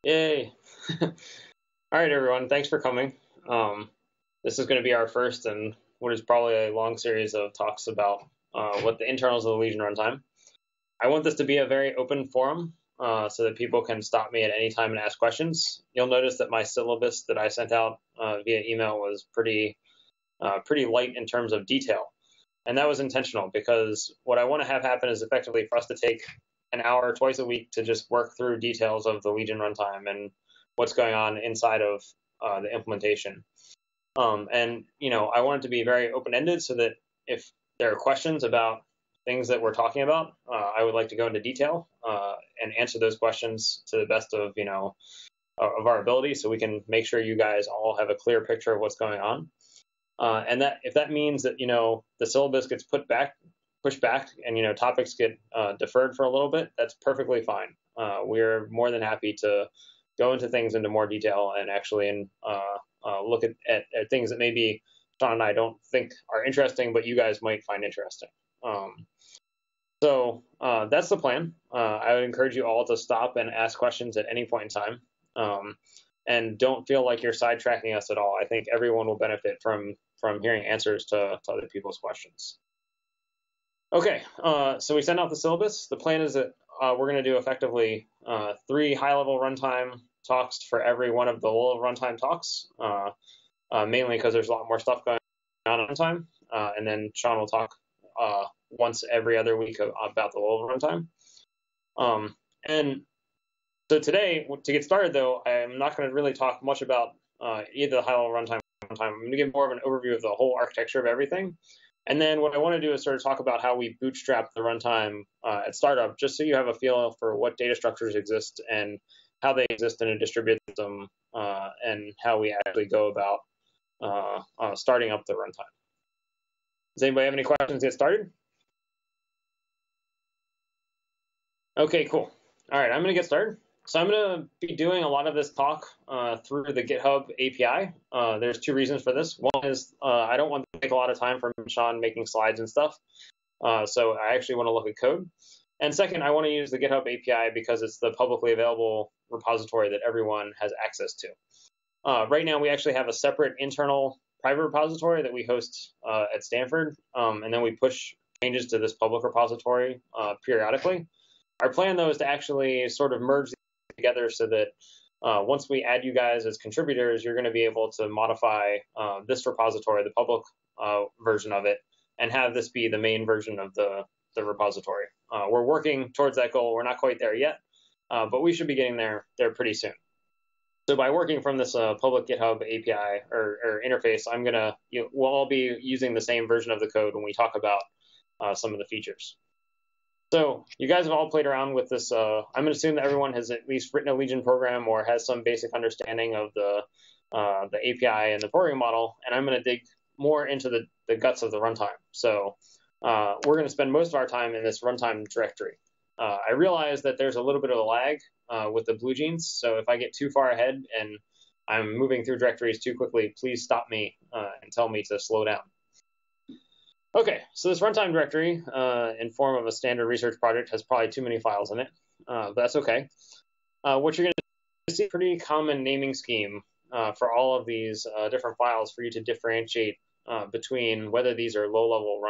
Yay. All right, everyone. Thanks for coming. This is going to be our first and what is probably a long series of talks about what the internals of the Legion runtime. I want this to be a very open forum so that people can stop me at any time and ask questions. You'll notice that my syllabus that I sent out via email was pretty light in terms of detail. And that was intentional because what I want to have happen is effectively for us to take an hour twice a week to just work through details of the Legion runtime and what's going on inside of the implementation. And I want it to be very open-ended so that if there are questions about things that we're talking about, I would like to go into detail and answer those questions to the best of our ability, so we can make sure you guys all have a clear picture of what's going on. And that if that means that the syllabus gets pushed back, and topics get deferred for a little bit, that's perfectly fine. We're more than happy to go into things into more detail and actually look at things that maybe Sean and I don't think are interesting, but you guys might find interesting. So that's the plan. I would encourage you all to stop and ask questions at any point in time. And don't feel like you're sidetracking us at all. I think everyone will benefit from hearing answers to other people's questions. Okay, so we sent out the syllabus. The plan is that we're going to do effectively 3 high-level runtime talks for every one of the low-level runtime talks, mainly because there's a lot more stuff going on at runtime. And then Sean will talk once every other week about the low-level runtime. And so today, to get started, though, I'm not going to really talk much about either the high-level runtime. I'm going to give more of an overview of the whole architecture of everything. And then what I want to do is sort of talk about how we bootstrap the runtime at startup, just so you have a feel for what data structures exist and how they exist in a distributed system, and how we actually go about starting up the runtime. Does anybody have any questions to get started? Okay, cool. All right, I'm going to get started. So I'm going to be doing a lot of this talk through the GitHub API. There's 2 reasons for this. One is I don't want to take a lot of time from Sean making slides and stuff. So I actually want to look at code. And second, I want to use the GitHub API because it's the publicly available repository that everyone has access to. Right now, we actually have a separate internal private repository that we host at Stanford, and then we push changes to this public repository periodically. Our plan, though, is to actually sort of merge together so that once we add you guys as contributors, you're going to be able to modify this repository, the public version of it, and have this be the main version of the repository. We're working towards that goal. We're not quite there yet, but we should be getting there pretty soon. So by working from this public GitHub API or interface, we'll all be using the same version of the code when we talk about some of the features. So you guys have all played around with this. I'm going to assume that everyone has at least written a Legion program or has some basic understanding of the API and the programming model, and I'm going to dig more into the guts of the runtime. So we're going to spend most of our time in this runtime directory. I realize that there's a little bit of a lag with the blue jeans, so if I get too far ahead and I'm moving through directories too quickly, please stop me and tell me to slow down. Okay, so this runtime directory in form of a standard research project has probably too many files in it, but that's okay. What you're going to see is a pretty common naming scheme for all of these different files for you to differentiate between whether these are low-level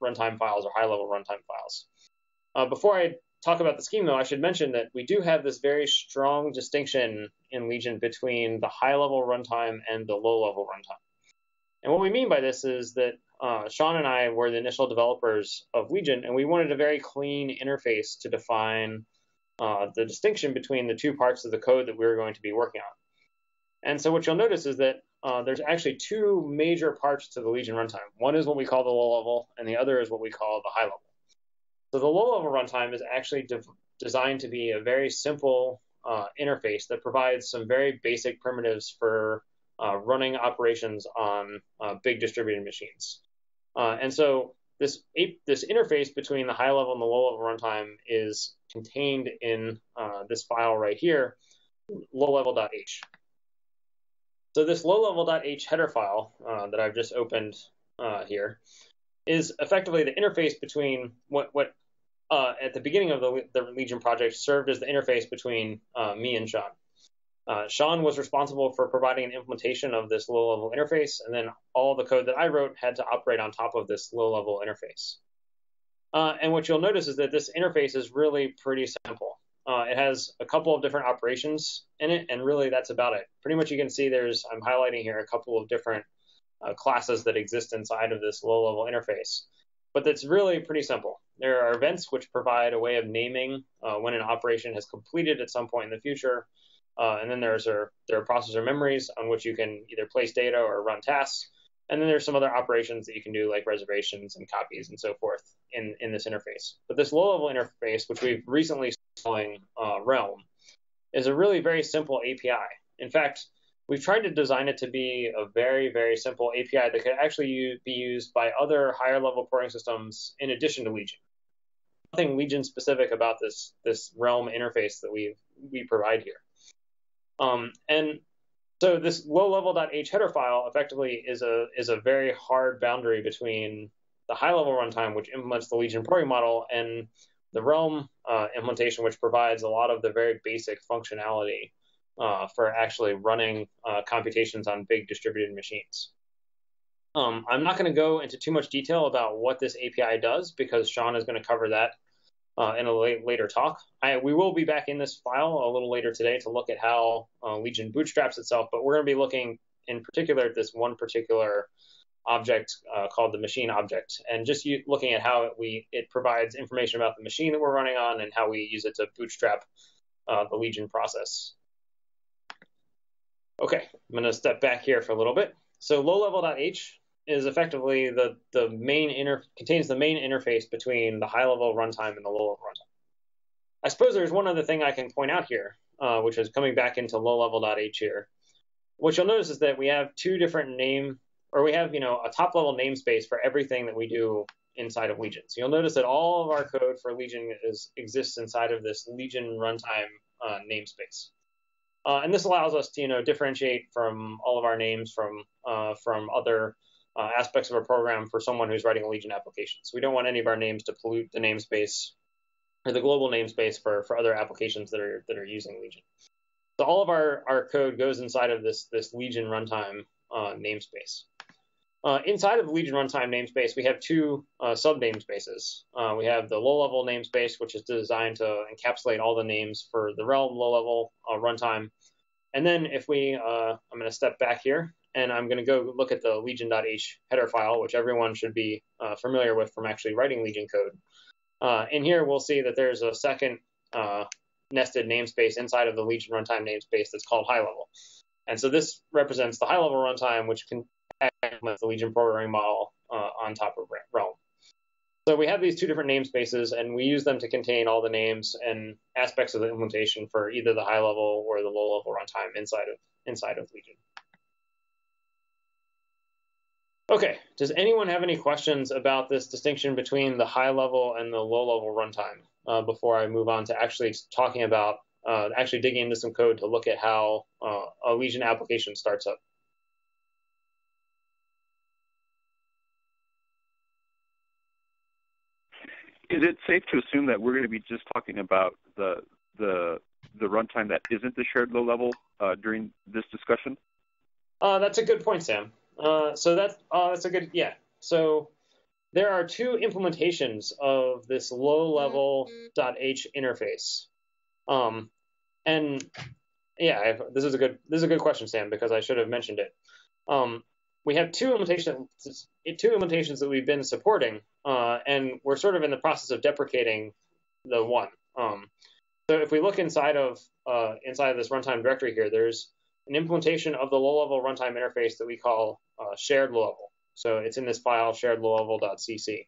runtime files or high-level runtime files. Before I talk about the scheme, though, I should mention that we do have this very strong distinction in Legion between the high-level runtime and the low-level runtime. And what we mean by this is that Sean and I were the initial developers of Legion, and we wanted a very clean interface to define the distinction between the 2 parts of the code that we were going to be working on. And so what you'll notice is that there's actually 2 major parts to the Legion runtime. One is what we call the low level, and the other is what we call the high level. So the low level runtime is actually designed to be a very simple interface that provides some very basic primitives for running operations on big distributed machines. And so this interface between the high level and the low level runtime is contained in this file right here, lowlevel.h. So this lowlevel.h header file that I've just opened here is effectively the interface between what at the beginning of the Legion project served as the interface between me and Sean. Sean was responsible for providing an implementation of this low-level interface, and then all the code that I wrote had to operate on top of this low-level interface. And what you'll notice is that this interface is really pretty simple. It has a couple of different operations in it, and really that's about it. Pretty much you can see I'm highlighting here a couple of different classes that exist inside of this low-level interface. But that's really pretty simple. There are events which provide a way of naming when an operation has completed at some point in the future. And then there are processor memories on which you can either place data or run tasks. And then there's some other operations that you can do like reservations and copies and so forth in this interface. But this low-level interface, which we've recently calling Realm, is a really very simple API. In fact, we've tried to design it to be a very, very simple API that could actually be used by other higher level querying systems in addition to Legion. Nothing Legion specific about this Realm interface that we provide here. And so this low-level.h header file effectively is a very hard boundary between the high-level runtime, which implements the Legion programming model, and the Realm implementation, which provides a lot of the very basic functionality for actually running computations on big distributed machines. I'm not going to go into too much detail about what this API does because Sean is going to cover that in a later talk. We will be back in this file a little later today to look at how Legion bootstraps itself, but we're going to be looking in particular at this one particular object called the machine object, and just looking at how it provides information about the machine that we're running on and how we use it to bootstrap the Legion process. Okay, I'm going to step back here for a little bit. So low-level.h is effectively contains the main interface between the high-level runtime and the low-level runtime. I suppose there's one other thing I can point out here, which is coming back into low-level.h here. What you'll notice is that we have two different a top-level namespace for everything that we do inside of Legion. So you'll notice that all of our code for Legion exists inside of this Legion runtime namespace. And this allows us to differentiate from all of our names from other aspects of our program for someone who's writing a Legion application. So we don't want any of our names to pollute the namespace or the global namespace for other applications that are using Legion. So all of our code goes inside of this Legion runtime namespace. Inside of the Legion runtime namespace, we have two sub namespaces. We have the low-level namespace, which is designed to encapsulate all the names for the Realm low-level runtime. And then I'm going to step back here, and I'm going to go look at the legion.h header file, which everyone should be familiar with from actually writing Legion code. In here, we'll see that there's a second nested namespace inside of the Legion runtime namespace that's called high-level. And so this represents the high-level runtime, which can implement the Legion programming model on top of Realm. So we have these two different namespaces, and we use them to contain all the names and aspects of the implementation for either the high-level or the low-level runtime inside of Legion. Okay, does anyone have any questions about this distinction between the high-level and the low-level runtime before I move on to actually talking about actually digging into some code to look at how a Legion application starts up? Is it safe to assume that we're going to be just talking about the runtime that isn't the shared low level during this discussion? That's a good point, Sam. So that's a good, yeah. So there are two implementations of this low-level.h interface. And yeah, this is a good question, Sam, because I should have mentioned it. We have two implementations that we've been supporting, and we're sort of in the process of deprecating the one. So if we look inside of this runtime directory here, there's an implementation of the low-level runtime interface that we call shared low-level. So it's in this file, shared low-level.cc.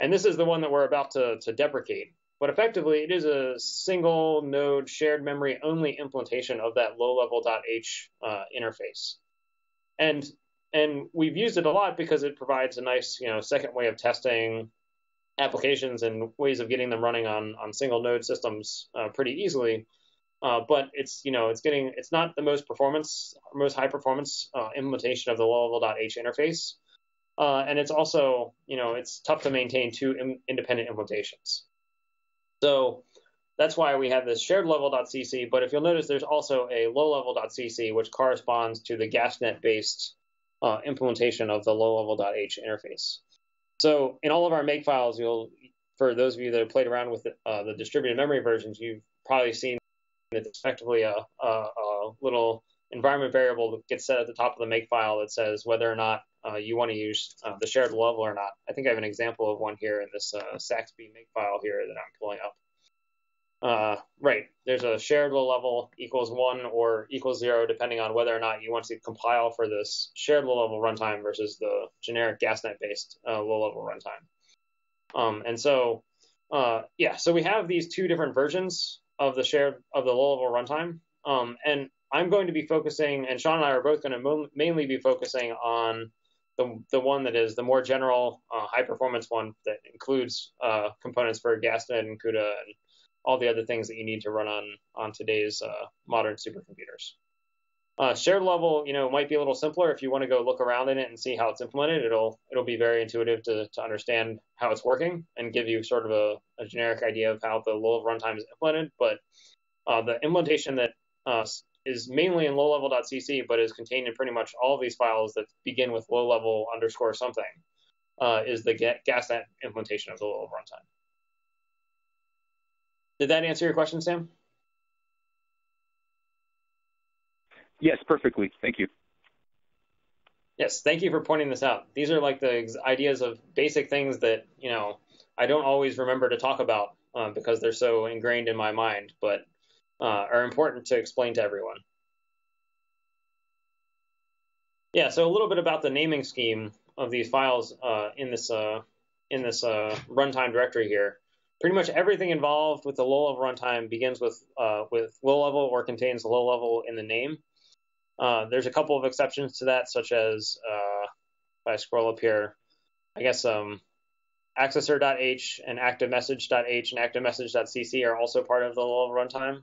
And this is the one that we're about to deprecate. But effectively, it is a single node shared memory only implementation of that low-level.h interface. And we've used it a lot because it provides a nice, second way of testing applications and ways of getting them running on single node systems pretty easily. But it's not the most high performance implementation of the low-level.h interface. And it's also, it's tough to maintain two independent implementations. So that's why we have this shared level.cc. But if you'll notice, there's also a low level.cc, which corresponds to the GasNet-based implementation of the low level.h interface. So in all of our make files, for those of you that have played around with the distributed memory versions, you've probably seen that it's effectively a little environment variable that gets set at the top of the make file that says whether or not you want to use the shared level or not. I think I have an example of one here in this Saxby make file here that I'm pulling up. Right, there's a shared low level equals 1 or equals 0, depending on whether or not you want to compile for this shared low level runtime versus the generic GasNet-based low level runtime. And so, yeah, so we have these two different versions of the low level runtime. And I'm going to be focusing, and Sean and I are both going to mainly be focusing on the one that is the more general high performance one that includes components for GasNet and CUDA and all the other things that you need to run on today's modern supercomputers. Shared level, might be a little simpler if you want to go look around in it and see how it's implemented. It'll be very intuitive to understand how it's working and give you sort of a generic idea of how the low level runtime is implemented. But the implementation that is mainly in low-level.cc, but is contained in pretty much all of these files that begin with low-level _ something, is the GasNet implementation of the low-level runtime. Did that answer your question, Sam? Yes, perfectly. Thank you. Yes, thank you for pointing this out. These are like the ideas of basic things that, I don't always remember to talk about because they're so ingrained in my mind, but are important to explain to everyone. Yeah, so a little bit about the naming scheme of these files in this runtime directory here. Pretty much everything involved with the low-level runtime begins with low-level or contains low-level in the name. There's a couple of exceptions to that, such as, if I scroll up here, I guess accessor.h and activemessage.h and activemessage.cc are also part of the low-level runtime.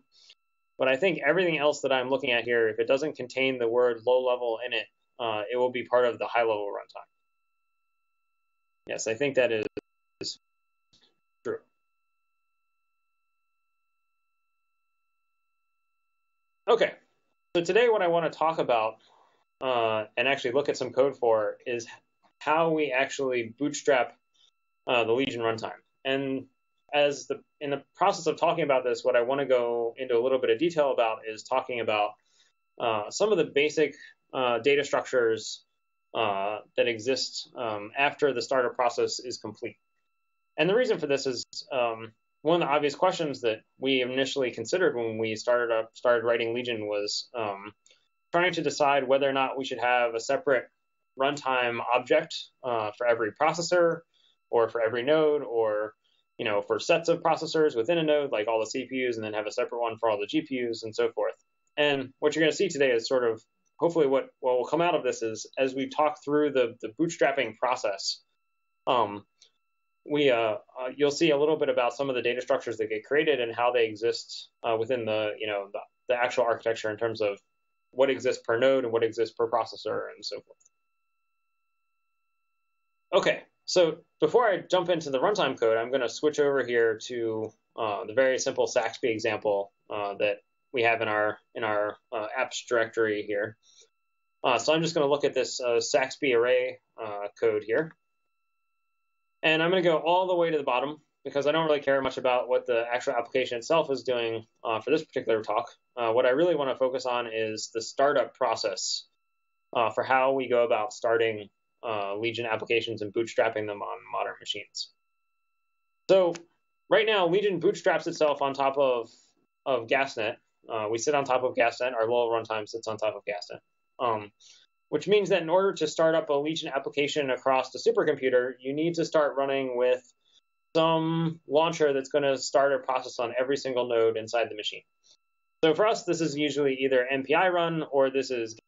But I think everything else that I'm looking at here, if it doesn't contain the word low-level in it, it will be part of the high-level runtime. Yes, I think that is true. Okay, so today what I want to talk about and actually look at some code for is how we actually bootstrap the Legion runtime. And in the process of talking about this, what I want to go into a little bit of detail about is talking about some of the basic data structures that exist after the startup process is complete. And the reason for this is one of the obvious questions that we initially considered when we started writing Legion was trying to decide whether or not we should have a separate runtime object for every processor or for every node, or for sets of processors within a node, like all the CPUs, and then have a separate one for all the GPUs and so forth. And what you're going to see today is sort of, hopefully what will come out of this is, as we talk through the bootstrapping process, you'll see a little bit about some of the data structures that get created and how they exist within the actual architecture in terms of what exists per node and what exists per processor and so forth. Okay, so before I jump into the runtime code, I'm going to switch over here to the very simple Saxby example that we have in our apps directory here. So I'm just going to look at this Saxby array code here. And I'm going to go all the way to the bottom because I don't really care much about what the actual application itself is doing for this particular talk. What I really want to focus on is the startup process for how we go about starting Legion applications and bootstrapping them on modern machines. So right now, Legion bootstraps itself on top of GasNet. We sit on top of GasNet. Our low runtime sits on top of GasNet. Which means that in order to start up a Legion application across the supercomputer, you need to start running with some launcher that's going to start a process on every single node inside the machine. So for us, this is usually either MPI run or this is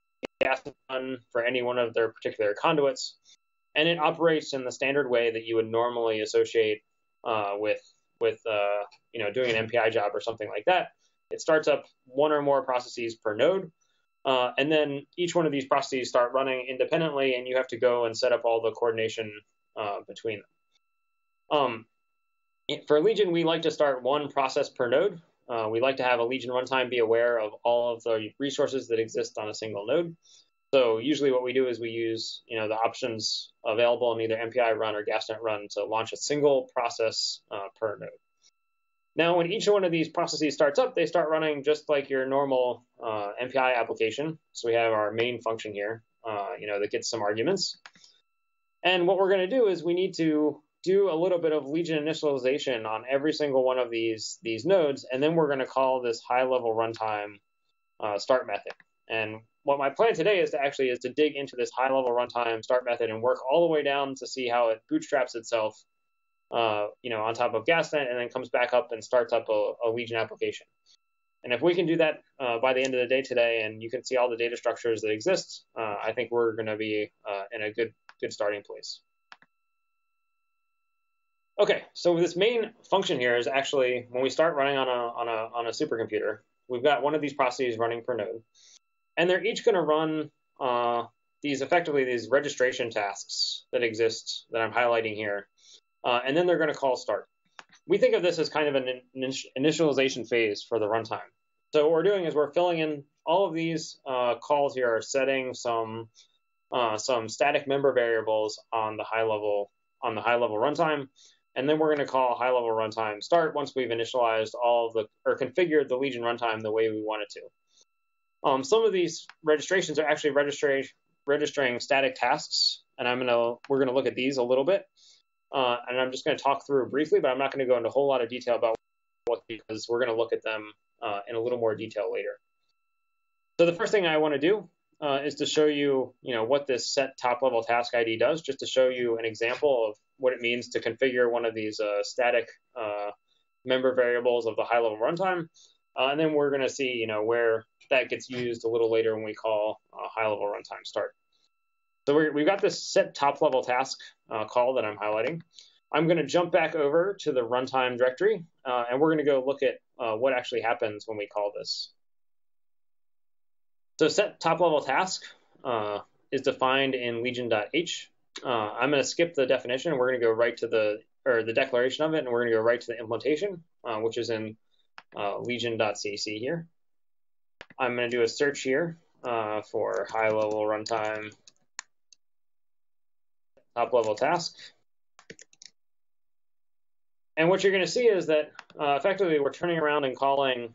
GasNet run for any one of their particular conduits. And it operates in the standard way that you would normally associate with doing an MPI job or something like that. It starts up one or more processes per node. And then each one of these processes start running independently, and you have to go and set up all the coordination between them. For Legion, we like to start one process per node. We like to have a Legion runtime be aware of all of the resources that exist on a single node. So usually what we do is we use the options available in either MPI run or GasNet run to launch a single process per node. Now, when each one of these processes starts up, they start running just like your normal MPI application. So we have our main function here, that gets some arguments. And what we're going to do is we need to do a little bit of Legion initialization on every single one of these nodes, and then we're going to call this high-level runtime start method. And what my plan today is to dig into this high-level runtime start method and work all the way down to see how it bootstraps itself, on top of GasNet, and then comes back up and starts up a Legion application. And if we can do that by the end of the day today, and you can see all the data structures that exist, I think we're going to be in a good starting place. Okay, so this main function here is actually when we start running on a supercomputer, we've got one of these processes running per node, and they're each going to run these registration tasks that exist that I'm highlighting here, and then they're going to call start. We think of this as kind of an initialization phase for the runtime. So what we're doing is we're filling in all of these calls here are setting some static member variables on the high level runtime, and then we're going to call high level runtime start once we've initialized or configured the Legion runtime the way we want it to. Some of these registrations are actually registering static tasks, and we're going to look at these a little bit, and I'm just going to talk through briefly, but I'm not going to go into a whole lot of detail about because we're going to look at them in a little more detail later. So the first thing I want to do is to show you, what this set top level task ID does, just to show you an example of what it means to configure one of these static member variables of the high level runtime. And then we're going to see, where that gets used a little later when we call high level runtime start. So we've got this set top level task call that I'm highlighting. I'm going to jump back over to the runtime directory, and we're going to go look at what actually happens when we call this. So set top level task is defined in legion.h. I'm going to skip the definition. We're going to go right to the declaration of it, and we're going to go right to the implementation, which is in legion.cc here. I'm going to do a search here for high level runtime top level task. And what you're going to see is that effectively we're turning around and calling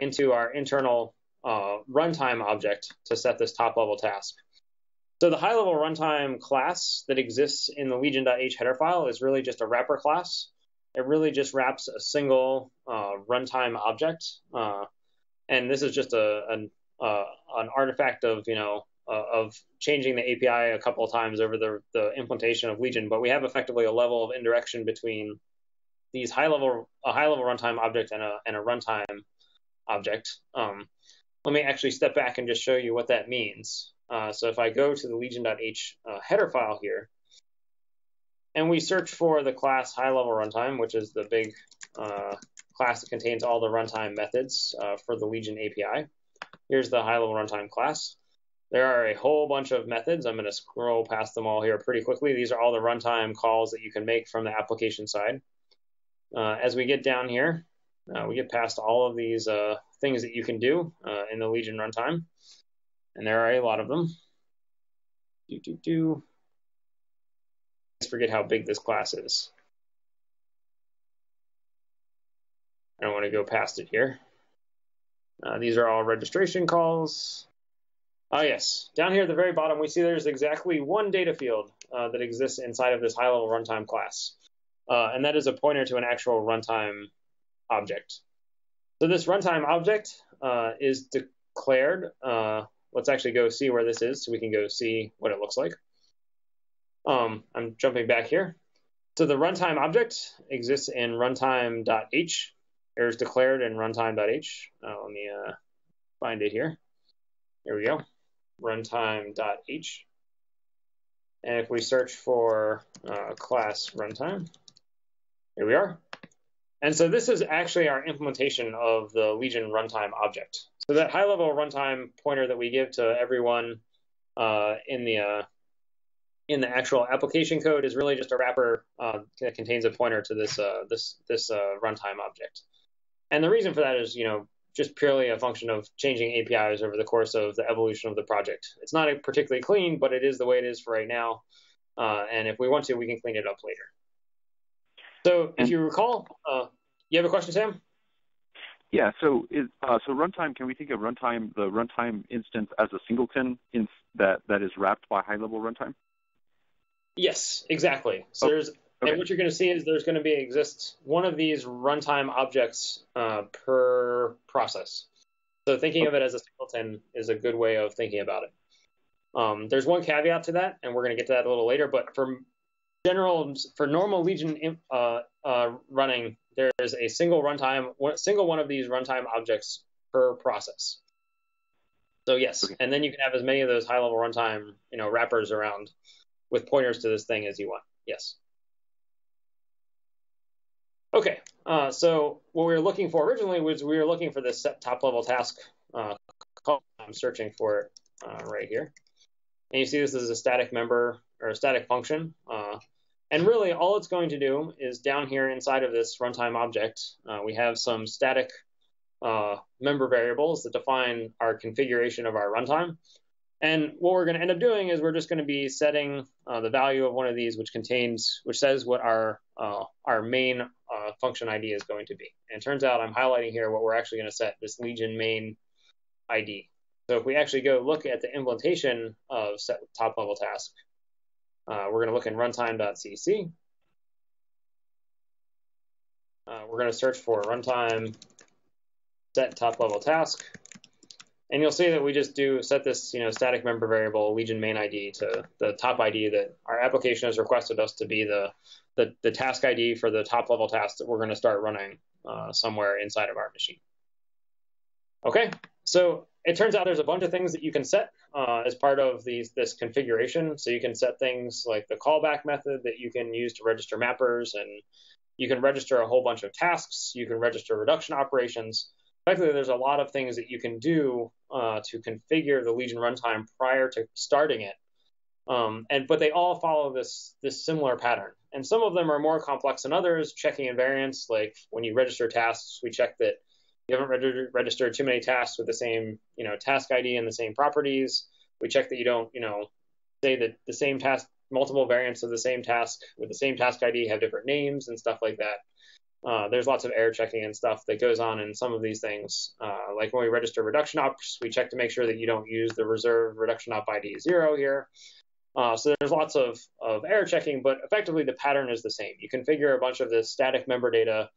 into our internal runtime object to set this top level task. So the high level runtime class that exists in the legion.h header file is really just a wrapper class. It really just wraps a single runtime object. And this is just an artifact of, of changing the API a couple of times over the implementation of Legion. But we have effectively a level of indirection between these a high level runtime object and a runtime object. Let me actually step back and just show you what that means. So if I go to the legion.h header file here, and we search for the class high level runtime, which is the big class that contains all the runtime methods for the Legion API. Here's the high level runtime class. There are a whole bunch of methods. I'm going to scroll past them all here pretty quickly. These are all the runtime calls that you can make from the application side. As we get down here, we get past all of these things that you can do in the Legion runtime, and there are a lot of them. Let's forget how big this class is. I don't want to go past it here. These are all registration calls. Oh yes, down here at the very bottom, we see there's exactly one data field that exists inside of this high-level runtime class, and that is a pointer to an actual runtime object. So this runtime object is declared. Let's actually go see where this is so we can go see what it looks like. I'm jumping back here. So the runtime object exists in runtime.h. It is declared in runtime.h. Let me find it here. Here we go, runtime.h. And if we search for class runtime, here we are. And so this is actually our implementation of the Legion runtime object. So that high-level runtime pointer that we give to everyone in the in the actual application code is really just a wrapper that contains a pointer to this runtime object. And the reason for that is, just purely a function of changing APIs over the course of the evolution of the project. It's not particularly clean, but it is the way it is for right now. And if we want to, we can clean it up later. So if you recall, you have a question, Sam? Yeah, so runtime, can we think of the runtime instance as a singleton that is wrapped by high-level runtime? Yes, exactly. So and what you're going to see is there's going to exist one of these runtime objects per process. So thinking of it as a singleton is a good way of thinking about it. There's one caveat to that, and we're going to get to that a little later, but for normal Legion running, there's a single one of these runtime objects per process. So yes, and then you can have as many of those high-level runtime wrappers around with pointers to this thing as you want. Yes. Okay, so what we were looking for originally was we were looking for this set top-level task call. I'm searching for it right here. And you see this is a static member or a static function. And really all it's going to do is down here inside of this runtime object, we have some static member variables that define our configuration of our runtime. And what we're going to end up doing is we're just going to be setting the value of one of these, which says what our main function ID is going to be. And it turns out I'm highlighting here what we're actually going to set, this Legion main ID. So if we actually go look at the implementation of set top level task, we're going to look in runtime.cc. We're going to search for runtime set top level task. And you'll see that we just set this static member variable Legion main ID to the top ID that our application has requested us to be the task ID for the top level task that we're going to start running somewhere inside of our machine. Okay, so it turns out there's a bunch of things that you can set as part of this configuration. So you can set things like the callback method that you can use to register mappers, and you can register a whole bunch of tasks. You can register reduction operations. Effectively, there's a lot of things that you can do to configure the Legion runtime prior to starting it. But they all follow this similar pattern. And some of them are more complex than others, checking invariants. Like when you register tasks, we check that you haven't registered too many tasks with the same task ID and the same properties. We check that you don't say that the same task, multiple variants of the same task with the same task ID have different names and stuff like that. There's lots of error checking and stuff that goes on in some of these things. Like when we register reduction ops, we check to make sure that you don't use the reserved reduction op ID 0 here. So there's lots of error checking, but effectively the pattern is the same. You configure a bunch of this static member data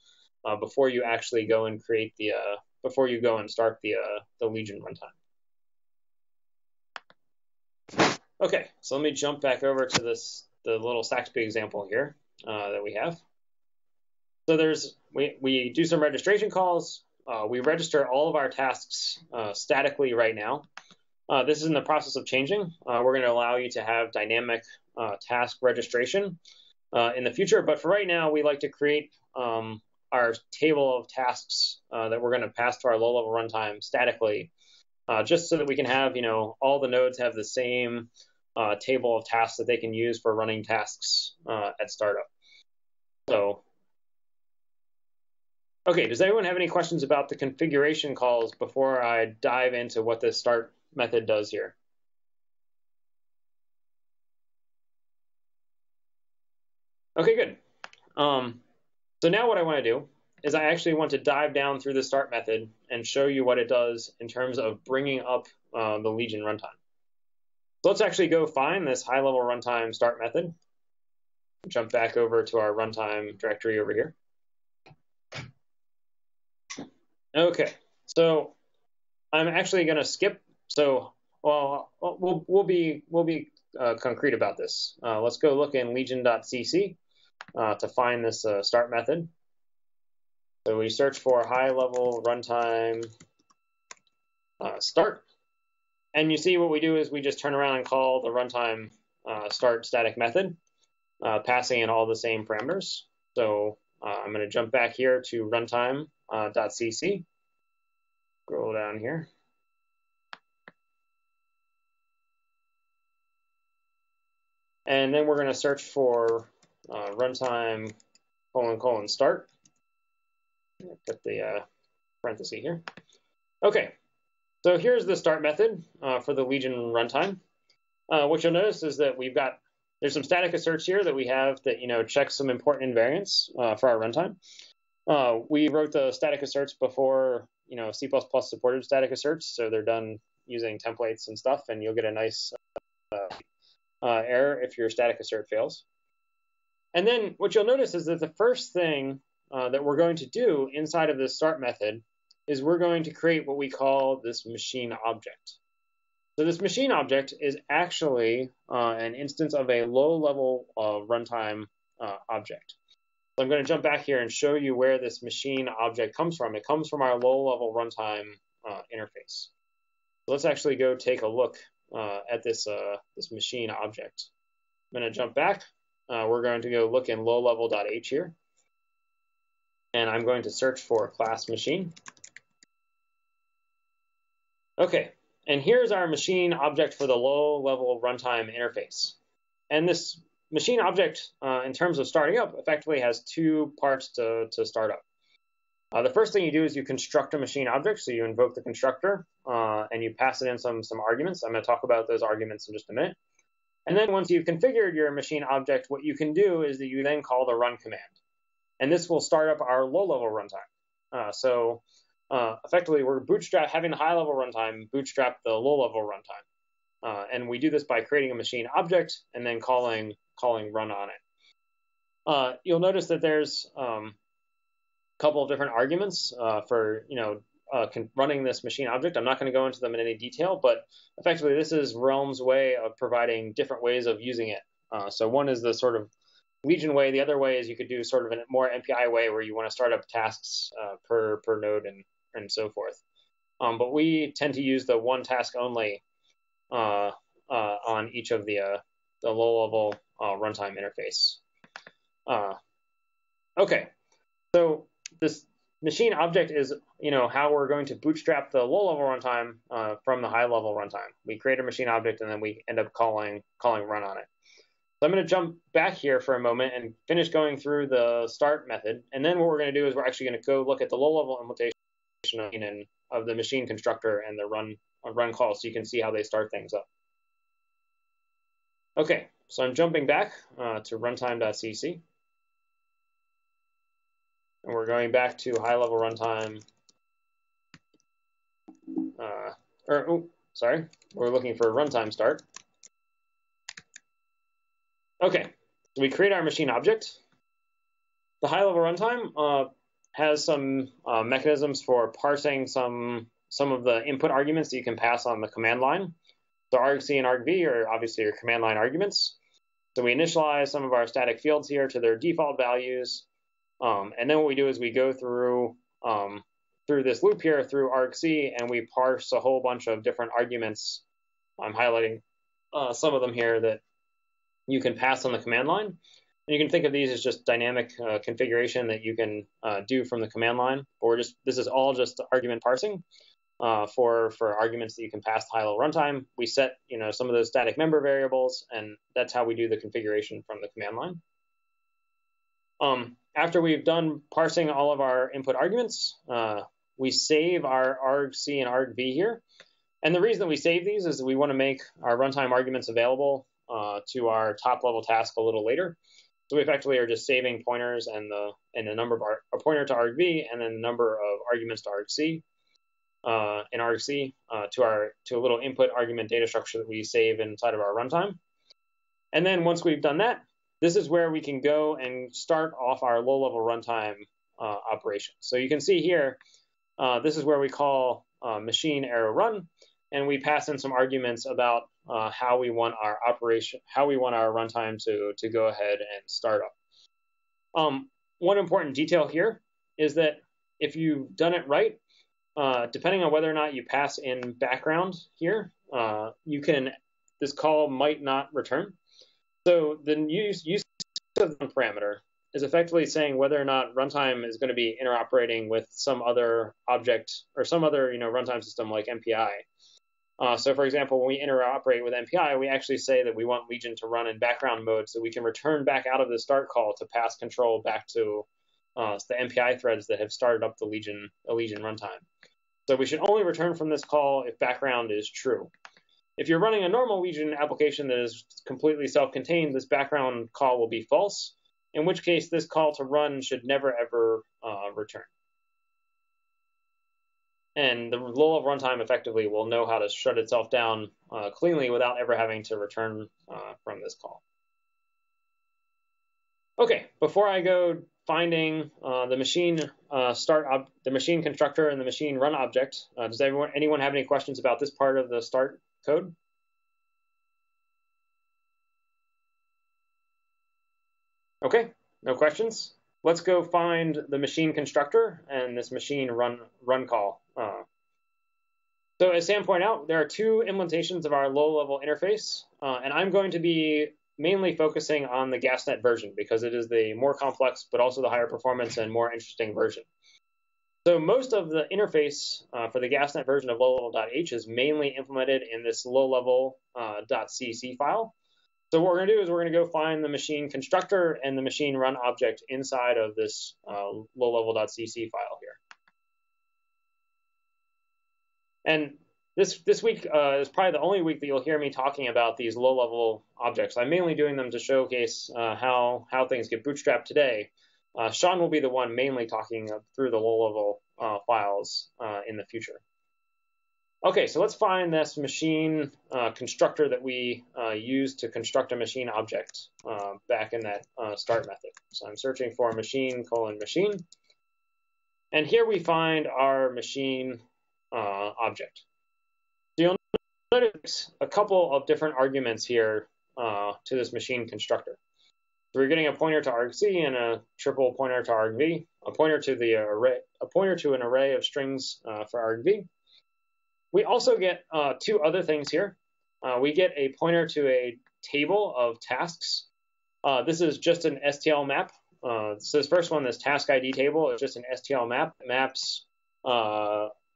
before you actually go and start the Legion runtime. Okay, so let me jump back over to the little Saxby example here that we have. So we do some registration calls. We register all of our tasks statically right now. This is in the process of changing. We're going to allow you to have dynamic task registration in the future. But for right now, we like to create our table of tasks that we're going to pass to our low-level runtime statically, just so that we can have all the nodes have the same table of tasks that they can use for running tasks at startup. So. Okay, does anyone have any questions about the configuration calls before I dive into what the start method does here? Okay, good. So now what I want to do is I actually want to dive down through the start method and show you what it does in terms of bringing up the Legion runtime. So let's actually go find this high-level runtime start method. Jump back over to our runtime directory over here. Okay, so I'm actually going to skip. So, we'll be concrete about this. Let's go look in legion.cc to find this start method. So we search for high-level runtime start, and you see what we do is we just turn around and call the runtime start static method, passing in all the same parameters. So I'm going to jump back here to runtime.cc. Scroll down here. And then we're going to search for runtime : start. Put the parenthesis here. Okay, so here's the start method for the Legion runtime. What you'll notice is that there's some static asserts here that we have that check some important invariants for our runtime. We wrote the static asserts before C++ supported static asserts, so they're done using templates and stuff, and you'll get a nice error if your static assert fails. And then what you'll notice is that the first thing that we're going to do inside of this start method is we're going to create what we call this machine object. So this machine object is actually an instance of a low-level runtime object. So I'm going to jump back here and show you where this machine object comes from. It comes from our low-level runtime interface. So let's actually go take a look at this machine object. I'm going to jump back. We're going to go look in low-level.h here. And I'm going to search for class machine. Okay, and here's our machine object for the low-level runtime interface. And this machine object, in terms of starting up, effectively has two parts to start up. The first thing you do is you construct a machine object. So you invoke the constructor and you pass it in some arguments. I'm going to talk about those arguments in just a minute. And then once you've configured your machine object, what you can do is that you then call the run command. And this will start up our low-level runtime. Effectively, we're having the high-level runtime bootstrap the low-level runtime. And we do this by creating a machine object and then calling run on it. You'll notice that there's a couple of different arguments for running this machine object. I'm not going to go into them in any detail, but effectively this is Realm's way of providing different ways of using it. So one is the sort of Legion way. The other way is you could do sort of a more MPI way where you want to start up tasks per node and so forth. But we tend to use the one task only on each of the low-level runtime interface. Okay, so this machine object is how we're going to bootstrap the low-level runtime from the high-level runtime. We create a machine object and then we end up calling run on it. So I'm going to jump back here for a moment and finish going through the start method. And then what we're going to do is we're actually going to go look at the low-level implementation of the machine constructor and the run call so you can see how they start things up. Okay, so I'm jumping back to runtime.cc. And we're going back to high-level runtime. We're looking for runtime start. Okay, so we create our machine object. The high-level runtime has some mechanisms for parsing some of the input arguments that you can pass on the command line. So argc and argv are obviously your command line arguments. So we initialize some of our static fields here to their default values. And then what we do is we go through this loop here through argc, and we parse a whole bunch of different arguments. I'm highlighting some of them here that you can pass on the command line. And you can think of these as just dynamic configuration that you can do from the command line. Or this is all just argument parsing for arguments that you can pass to high-level runtime. We set some of those static member variables, and that's how we do the configuration from the command line. After we've done parsing all of our input arguments, we save our argc and argv here. And the reason that we save these is that we want to make our runtime arguments available to our top-level task a little later. So we effectively are just saving pointers and the number of a pointer to argv and then the number of arguments to argc in argc to a little input argument data structure that we save inside of our runtime. And then once we've done that, this is where we can go and start off our low-level runtime operation. So you can see here, this is where we call machine arrow run, and we pass in some arguments about how we want our runtime to go ahead and start up. One important detail here is that if you've done it right, depending on whether or not you pass in background here, this call might not return. So the use of the parameter is effectively saying whether or not runtime is going to be interoperating with some other object or some other runtime system like MPI. So for example, when we interoperate with MPI, we actually say that we want Legion to run in background mode so we can return back out of the start call to pass control back to the MPI threads that have started up the Legion runtime. So we should only return from this call if background is true. If you're running a normal Legion application that is completely self-contained, this background call will be false, in which case this call to run should never, ever return. And the low-level runtime effectively will know how to shut itself down cleanly without ever having to return from this call. Okay, before I go finding the machine the machine constructor and the machine run object, does anyone have any questions about this part of the start code? Okay, no questions. Let's go find the machine constructor and this machine run call. So as Sam pointed out, there are two implementations of our low-level interface, and I'm going to be mainly focusing on the GasNet version because it is the more complex, but also the higher performance and more interesting version. So most of the interface for the GasNet version of low-level.h is mainly implemented in this low-level.cc file. So what we're going to do is we're going to go find the machine constructor and the machine run object inside of this low-level.cc file here. And this week is probably the only week that you'll hear me talking about these low-level objects. I'm mainly doing them to showcase how things get bootstrapped today. Sean will be the one mainly talking through the low-level files in the future. Okay, so let's find this machine constructor that we use to construct a machine object back in that start method. So I'm searching for machine::. And here we find our machine object. So you'll notice a couple of different arguments here to this machine constructor. So we're getting a pointer to argc and a triple pointer to argv, a pointer to an array of strings for argv. We also get two other things here. We get a pointer to a table of tasks. This is just an STL map. So this first one, this task ID table, is just an STL map. It maps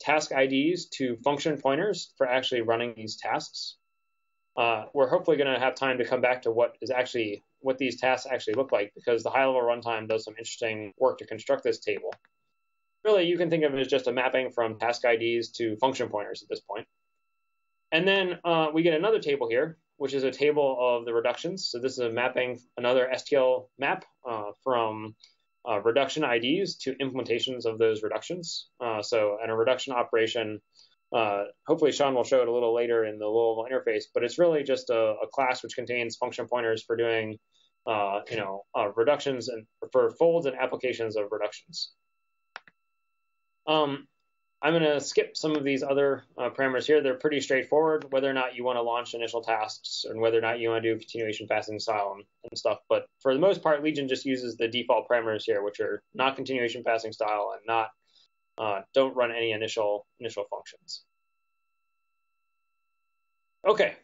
task IDs to function pointers for actually running these tasks. We're hopefully going to have time to come back to what these tasks actually look like, because the high-level runtime does some interesting work to construct this table. Really, you can think of it as just a mapping from task IDs to function pointers at this point. And then we get another table here, which is a table of the reductions. So this is a mapping, another STL map from reduction IDs to implementations of those reductions. So in a reduction operation, hopefully Sean will show it a little later in the low-level interface, but it's really just a class which contains function pointers for doing reductions and for folds and applications of reductions. I'm going to skip some of these other parameters here. They're pretty straightforward, whether or not you want to launch initial tasks and whether or not you want to do continuation passing style and stuff. But for the most part, Legion just uses the default parameters here, which are not continuation passing style and don't run any initial functions. Okay,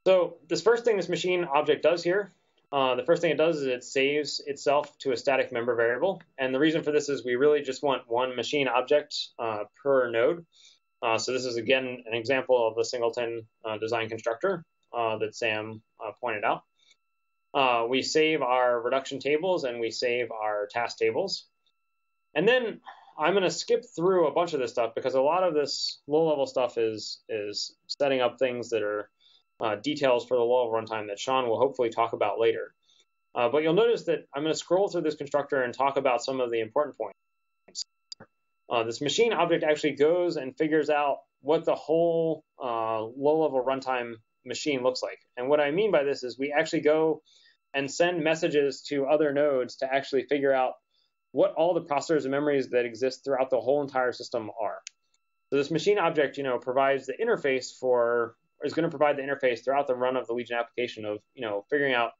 so this first thing this machine object does here, the first thing it does is it saves itself to a static member variable. And the reason for this is we really just want one machine object per node. So this is, again, an example of the singleton design constructor that Sam pointed out. We save our reduction tables and we save our task tables. And then I'm going to skip through a bunch of this stuff because a lot of this low-level stuff is setting up things that are details for the low-level runtime that Sean will hopefully talk about later. But you'll notice that I'm going to scroll through this constructor and talk about some of the important points. This machine object actually goes and figures out what the whole low-level runtime machine looks like. And what I mean by this is we actually go and send messages to other nodes to actually figure out what all the processors and memories that exist throughout the whole entire system are. So this machine object, provides the interface is going to provide the interface throughout the run of the Legion application of, figuring out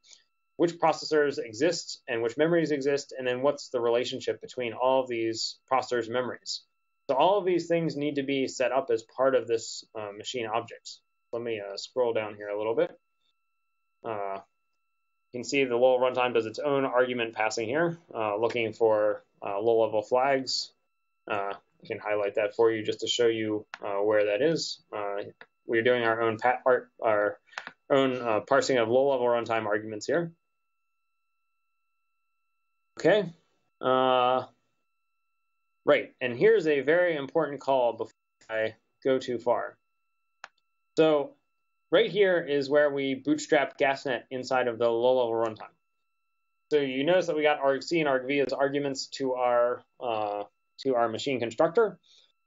which processors exist and which memories exist, and then what's the relationship between all of these processors and memories. So all of these things need to be set up as part of this machine object. Let me scroll down here a little bit. You can see the low runtime does its own argument passing here, looking for low-level flags. I can highlight that for you just to show you where that is. we're doing our own parsing of low-level runtime arguments here. Okay. Right, and here's a very important call before I go too far. So right here is where we bootstrap GasNet inside of the low-level runtime. So you notice that we got argc and argv as arguments to our machine constructor.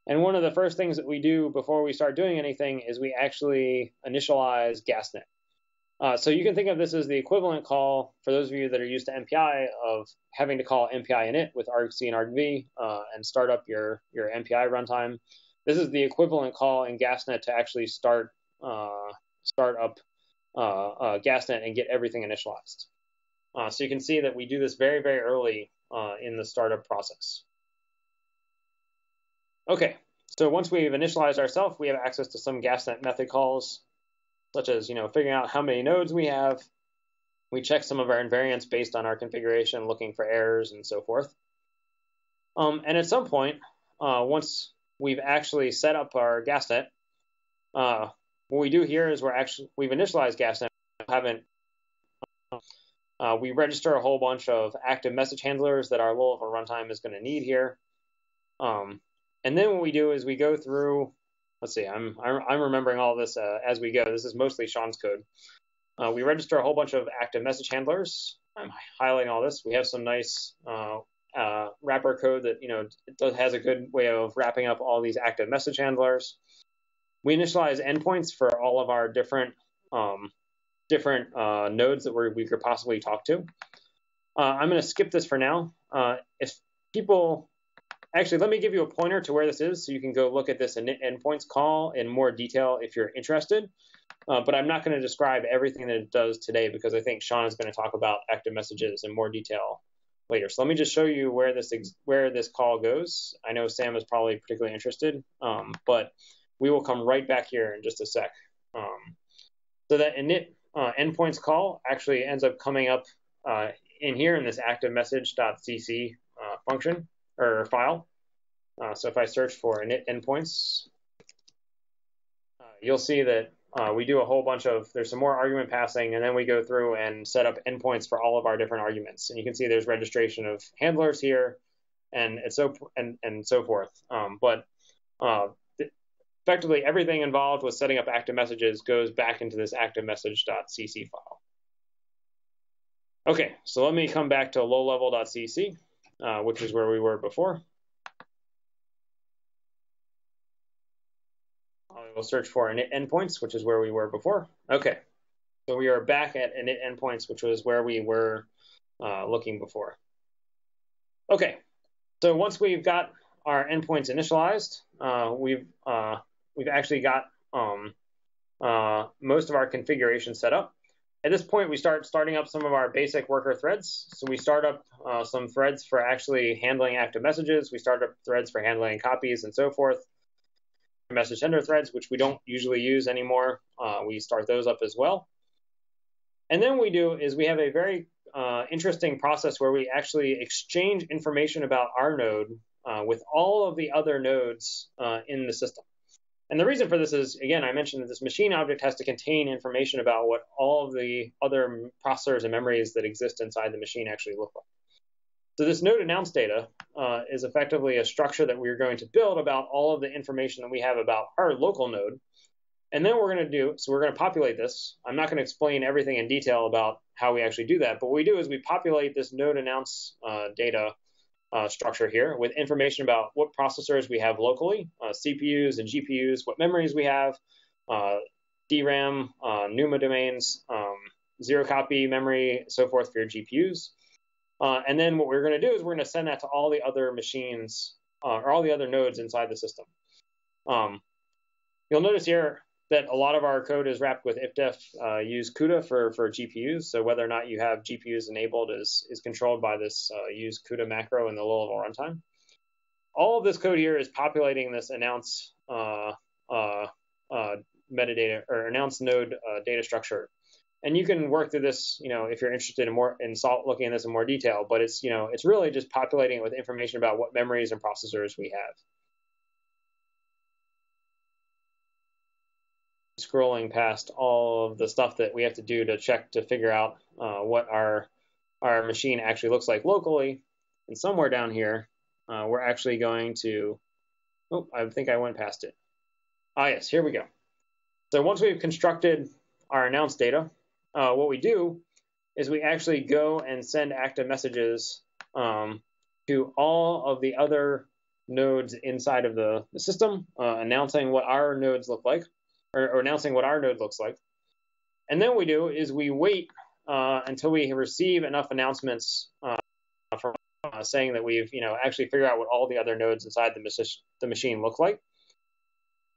And one of the first things that we do before we start doing anything is we actually initialize GasNet. So you can think of this as the equivalent call, for those of you that are used to MPI, of having to call MPI init with argc and argv and start up your MPI runtime. This is the equivalent call in GasNet to actually start up GasNet and get everything initialized. So you can see that we do this very, very early in the startup process. Okay, so once we've initialized ourselves, we have access to some GasNet method calls, such as figuring out how many nodes we have. We check some of our invariants based on our configuration, looking for errors and so forth. And at some point, once we've actually set up our GasNet, what we do here is we've initialized GasNet. We register a whole bunch of active message handlers that our low-level runtime is going to need here. And then what we do is we go through. Let's see, I'm remembering all this as we go. This is mostly Sean's code. We register a whole bunch of active message handlers. I'm highlighting all this. We have some nice wrapper code that has a good way of wrapping up all these active message handlers. We initialize endpoints for all of our different nodes that we could possibly talk to. I'm going to skip this for now. Actually, let me give you a pointer to where this is so you can go look at this init endpoints call in more detail if you're interested. But I'm not going to describe everything that it does today because I think Sean is going to talk about active messages in more detail later. So let me just show you where this call goes. I know Sam is probably particularly interested, but we will come right back here in just a sec. So that init endpoints call actually ends up coming up in here in this active message.cc function or file. So if I search for init endpoints, you'll see that we do a whole bunch of, there's some more argument passing, and then we go through and set up endpoints for all of our different arguments. And you can see there's registration of handlers here and so forth. But effectively, everything involved with setting up active messages goes back into this active message.cc file. Okay, so let me come back to lowlevel.cc, which is where we were before. We'll search for init endpoints, which is where we were before. Okay, so we are back at init endpoints, which was where we were looking before. Okay, so once we've got our endpoints initialized, we've actually got most of our configuration set up. At this point, we starting up some of our basic worker threads. So we start up some threads for actually handling active messages. We start up threads for handling copies and so forth. Message sender threads, which we don't usually use anymore. We start those up as well. And then what we do is we have a very interesting process where we actually exchange information about our node with all of the other nodes in the system. And the reason for this is, again, I mentioned that this machine object has to contain information about what all of the other processors and memories that exist inside the machine actually look like. So this node announce data is effectively a structure that we're going to build about all of the information that we have about our local node. And then what we're going to do, so we're going to populate this. I'm not going to explain everything in detail about how we actually do that, but what we do is we populate this node announce data structure here with information about what processors we have locally, CPUs and GPUs, what memories we have, DRAM, NUMA domains, zero copy memory, so forth for your GPUs. And then what we're going to do is we're going to send that to all the other machines or all the other nodes inside the system. You'll notice here that a lot of our code is wrapped with ifdef use CUDA for GPUs. So whether or not you have GPUs enabled is controlled by this use CUDA macro in the low-level runtime. All of this code here is populating this announce metadata or announce node data structure. And you can work through this, if you're interested in looking at this in more detail. But it's, it's really just populating it with information about what memories and processors we have. scrolling past all of the stuff that we have to do to check to figure out what our machine actually looks like locally. And somewhere down here, we're actually going to, oh, I think I went past it. Ah, yes, here we go. So once we've constructed our announced data, what we do is we actually go and send active messages to all of the other nodes inside of the system, announcing what our nodes look like, or announcing what our node looks like. And then what we do is we wait until we receive enough announcements from saying that we've actually figured out what all the other nodes inside the machine look like.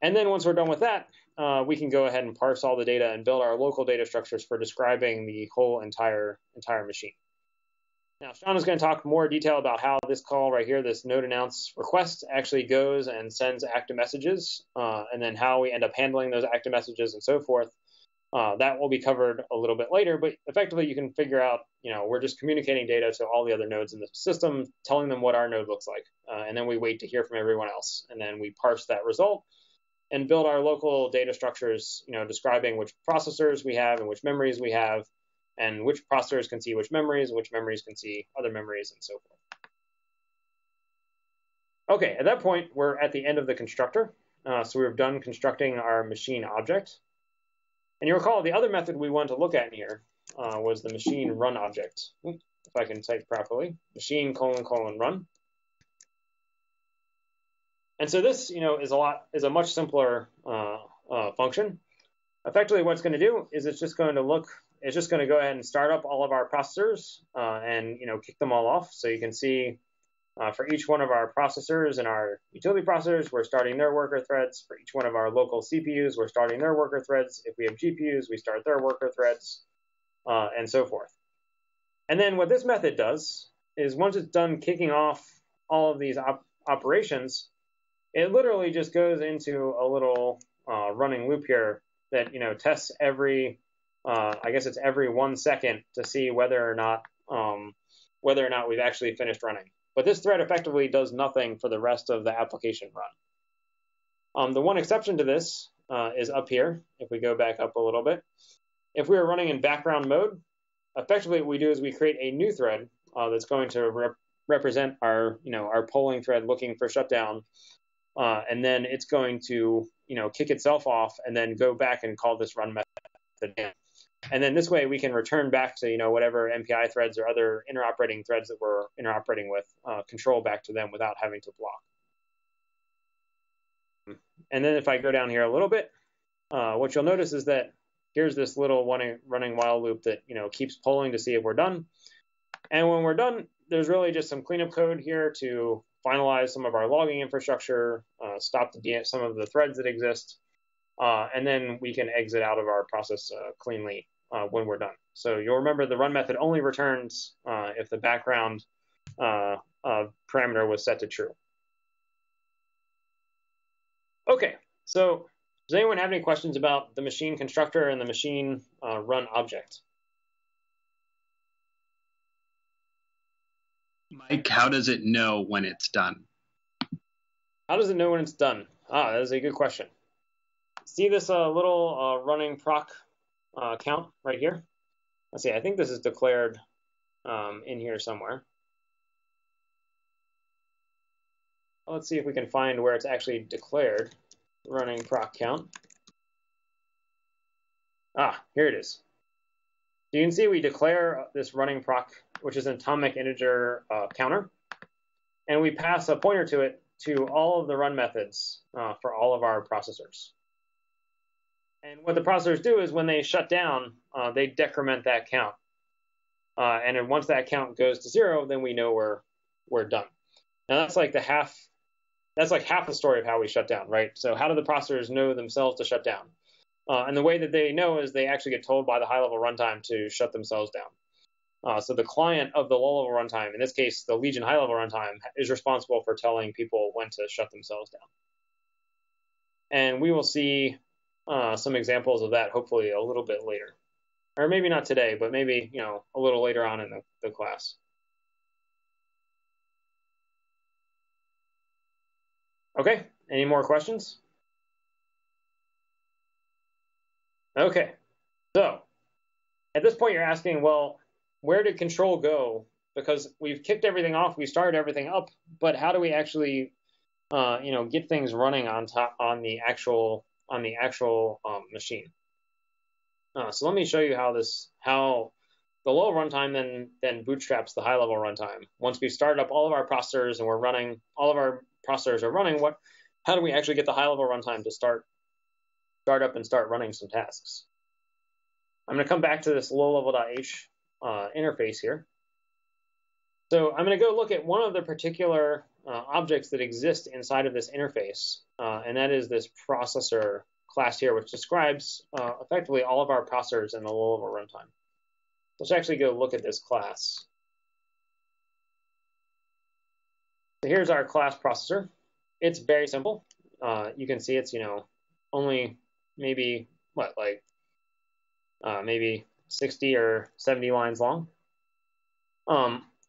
And then once we're done with that, we can go ahead and parse all the data and build our local data structures for describing the whole entire machine. Now, Sean is going to talk more detail about how this call right here, this node announce request, actually goes and sends active messages, and then how we end up handling those active messages and so forth. That will be covered a little bit later, but effectively you can figure out, we're just communicating data to all the other nodes in the system, telling them what our node looks like, and then we wait to hear from everyone else, and then we parse that result and build our local data structures, describing which processors we have and which memories we have, and which processors can see which memories, and which memories can see other memories, and so forth. Okay, at that point, we're at the end of the constructor. So we've done constructing our machine object. And you recall the other method we wanted to look at in here was the machine run object. If I can type properly, machine : run. And so this, is a much simpler function. Effectively, what it's going to do is it's just going to go ahead and start up all of our processors and kick them all off. So you can see for each one of our processors and our utility processors, we're starting their worker threads. For each one of our local CPUs, we're starting their worker threads. If we have GPUs, we start their worker threads, and so forth. And then what this method does is once it's done kicking off all of these operations, it literally just goes into a little running loop here that tests every, I guess it's every 1 second to see whether or not we've actually finished running. But this thread effectively does nothing for the rest of the application run. The one exception to this is up here. If we go back up a little bit, if we were running in background mode, effectively what we do is we create a new thread that's going to represent our polling thread looking for shutdown. And then it's going to, kick itself off and then go back and call this run method again. And then this way we can return back to, whatever MPI threads or other interoperating threads that we're interoperating with, control back to them without having to block. And then if I go down here a little bit, what you'll notice is that here's this little running while loop that, keeps polling to see if we're done. And when we're done, there's really just some cleanup code here to finalize some of our logging infrastructure, stop some of the threads that exist, and then we can exit out of our process cleanly when we're done. So you'll remember the run method only returns if the background parameter was set to true. Okay, so does anyone have any questions about the machine constructor and the machine run object? Mike, how does it know when it's done? How does it know when it's done? That is a good question. See this little running proc count right here? Let's see, I think this is declared in here somewhere. Let's see if we can find where it's actually declared, running proc count. Here it is. So you can see we declare this running proc, which is an atomic integer counter, and we pass a pointer to it to all of the run methods for all of our processors. And what the processors do is when they shut down, they decrement that count. And then once that count goes to 0, then we know we're done. Now that's like half the story of how we shut down, right? So how do the processors know themselves to shut down? And the way that they know is they actually get told by the high-level runtime to shut themselves down. So the client of the low-level runtime, in this case, the Legion high-level runtime, is responsible for telling people when to shut themselves down. And we will see some examples of that hopefully a little bit later. Or maybe not today, but maybe a little later on in the class. Okay, any more questions? Okay, so at this point you're asking, well, where did control go? Because we've kicked everything off, we started everything up, but how do we actually, get things running on top on the actual machine? So let me show you how the low runtime then bootstraps the high level runtime. Once we've started up all of our processors and all of our processors are running, how do we actually get the high level runtime to start up and start running some tasks? I'm going to come back to this low level.h interface here. So I'm going to go look at one of the particular objects that exist inside of this interface, and that is this processor class here, which describes effectively all of our processors in the low level runtime. Let's actually go look at this class. So here's our class processor. It's very simple. You can see it's only maybe maybe 60 or 70 lines long.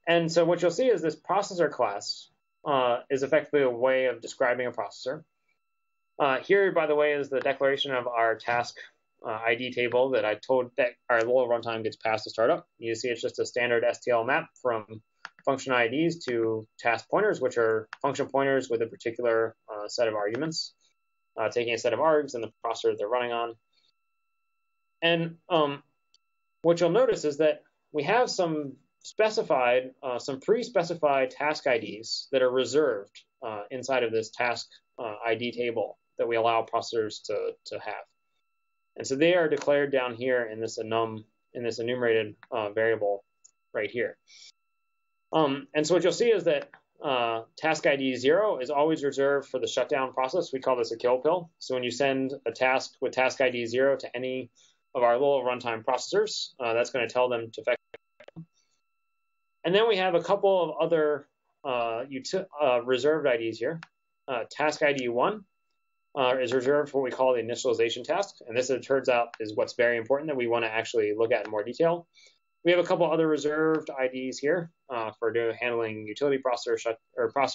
And so what you'll see is this processor class is effectively a way of describing a processor. Here, by the way, is the declaration of our task ID table that I told that our low runtime gets passed to startup. You see it's just a standard STL map from function IDs to task pointers, which are function pointers with a particular set of arguments, taking a set of args and the processor they're running on. And what you'll notice is that we have some pre-specified task IDs that are reserved inside of this task ID table that we allow processors to have. And so they are declared down here in this enumerated variable right here. And so what you'll see is that task ID 0 is always reserved for the shutdown process. We call this a kill pill. So when you send a task with task ID 0 to any of our low runtime processors, that's going to tell them to effectively. And then we have a couple of other reserved IDs here. Task ID 1 is reserved for what we call the initialization task. And this, it turns out, is what's very important that we want to actually look at in more detail. We have a couple other reserved IDs here for handling utility processor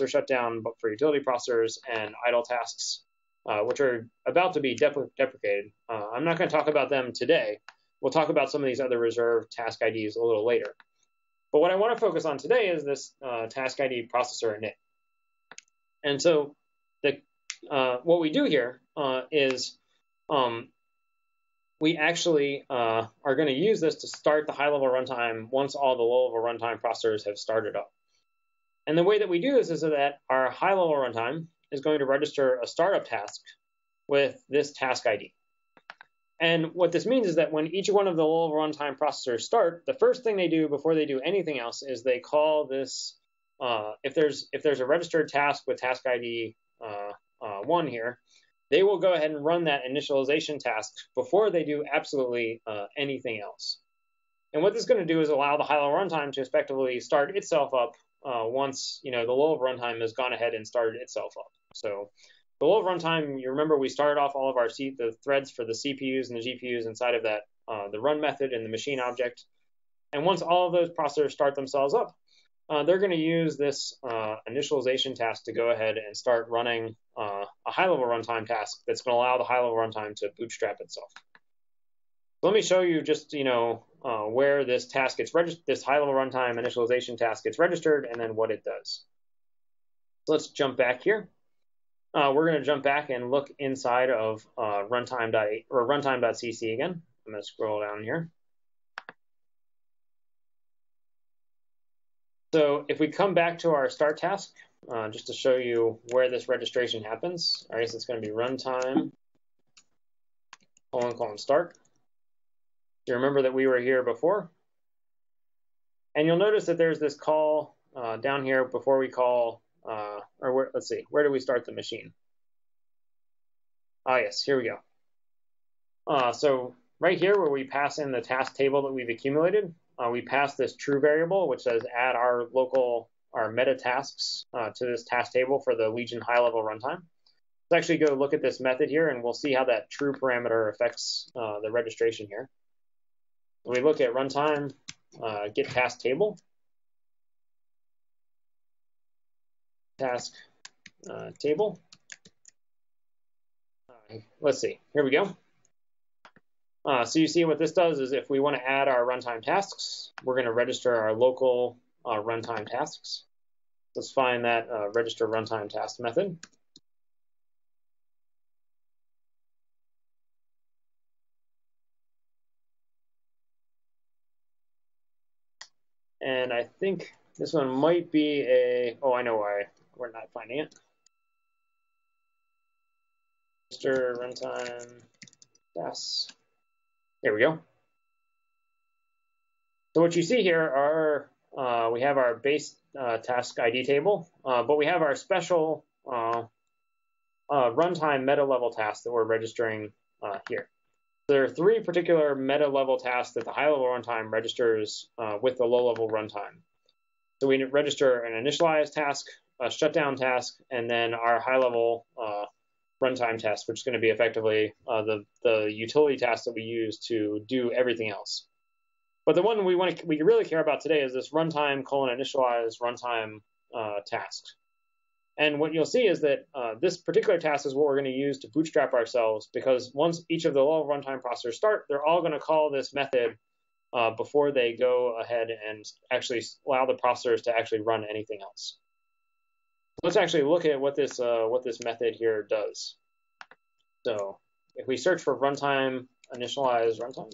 shutdown, but for utility processors and idle tasks, which are about to be deprecated. I'm not going to talk about them today. We'll talk about some of these other reserved task IDs a little later. But what I want to focus on today is this task ID processor init. And so what we do here is we actually are going to use this to start the high-level runtime once all the low-level runtime processors have started up. And the way that we do this is that our high-level runtime is going to register a startup task with this task ID. And what this means is that when each one of the low-level runtime processors start, the first thing they do before they do anything else is they call this, if there's a registered task with task ID 1 here, they will go ahead and run that initialization task before they do absolutely anything else. And what this is going to do is allow the high-level runtime to effectively start itself up once the low-level runtime has gone ahead and started itself up. So the low-level runtime, you remember we started off all of the threads for the CPUs and the GPUs inside of that, the run method and the machine object. And once all of those processors start themselves up, they're going to use this initialization task to go ahead and start running a high-level runtime task that's going to allow the high-level runtime to bootstrap itself. So let me show you just where this task gets registered, this high-level runtime initialization task gets registered, and then what it does. So let's jump back here. We're going to jump back and look inside of runtime.cc again. I'm going to scroll down here. So if we come back to our start task, just to show you where this registration happens, I guess it's going to be runtime : start. You remember that we were here before. And you'll notice that there's this call down here before we call, let's see, where do we start the machine? Yes, here we go. So right here where we pass in the task table that we've accumulated, we pass this true variable, which says add our meta tasks to this task table for the Legion high-level runtime. Let's actually go look at this method here, and we'll see how that true parameter affects the registration here. When we look at runtime, get task table, task table. Let's see, here we go. So you see what this does is if we want to add our runtime tasks, we're going to register our local runtime tasks. Let's find that register runtime task method. And I think this one might be oh, I know why we're not finding it. Register runtime tasks. There we go. So what you see here are, we have our base task ID table, but we have our special runtime meta level tasks that we're registering here. There are three particular meta level tasks that the high level runtime registers with the low level runtime. So we register an initialize task, a shutdown task, and then our high level runtime test, which is going to be effectively the utility task that we use to do everything else. But the one we really care about today is this runtime : initialize runtime task. And what you'll see is that this particular task is what we're going to use to bootstrap ourselves, because once each of the low runtime processors start, they're all going to call this method before they go ahead and actually allow the processors to actually run anything else. Let's actually look at what this method here does. So if we search for runtime initialize runtime,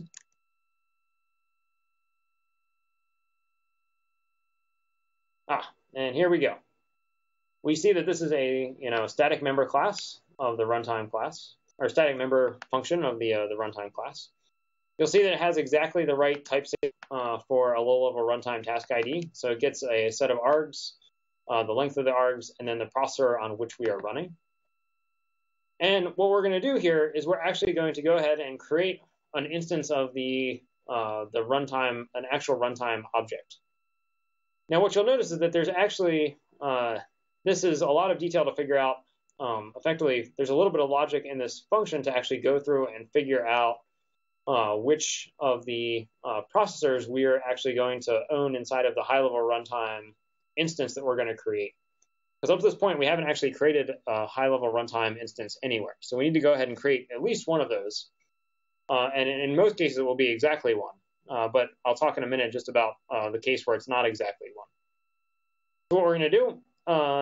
and here we go. We see that this is a static member class of the runtime class, or static member function of the runtime class. You'll see that it has exactly the right typeset for a low-level runtime task ID. So it gets a set of args, the length of the args, and then the processor on which we are running. And what we're going to do here is we're actually going to go ahead and create an instance of the runtime, an actual runtime object. Now, what you'll notice is that there's actually this is a lot of detail to figure out. Effectively, there's a little bit of logic in this function to actually go through and figure out which of the processors we are actually going to own inside of the high-level runtime instance that we're going to create. Because up to this point, we haven't actually created a high-level runtime instance anywhere. So we need to go ahead and create at least one of those. And in most cases, it will be exactly one. But I'll talk in a minute just about the case where it's not exactly one. So what we're going to do,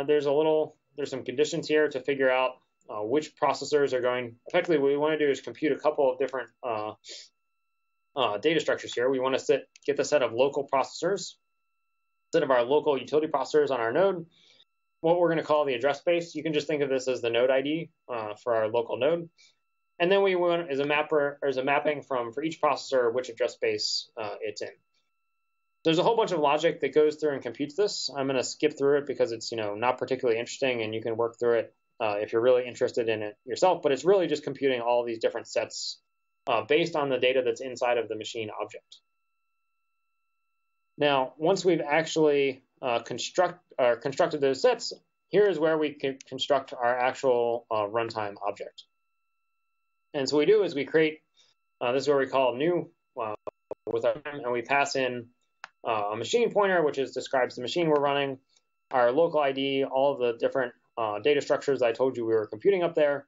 there's some conditions here to figure out which processors are going. Effectively, what we want to do is compute a couple of different data structures here. We want to get the set of local processors, set of our local utility processors on our node, what we're going to call the address space. You can just think of this as the node ID for our local node. And then we want as a mapping for each processor which address space it's in. There's a whole bunch of logic that goes through and computes this. I'm going to skip through it because it's not particularly interesting, and you can work through it if you're really interested in it yourself. But it's really just computing all these different sets based on the data that's inside of the machine object. Now, once we've actually constructed those sets, here is where we can construct our actual runtime object. And so what we do is we create, this is where we call new with our, and we pass in a machine pointer, which describes the machine we're running, our local ID, all of the different data structures I told you we were computing up there,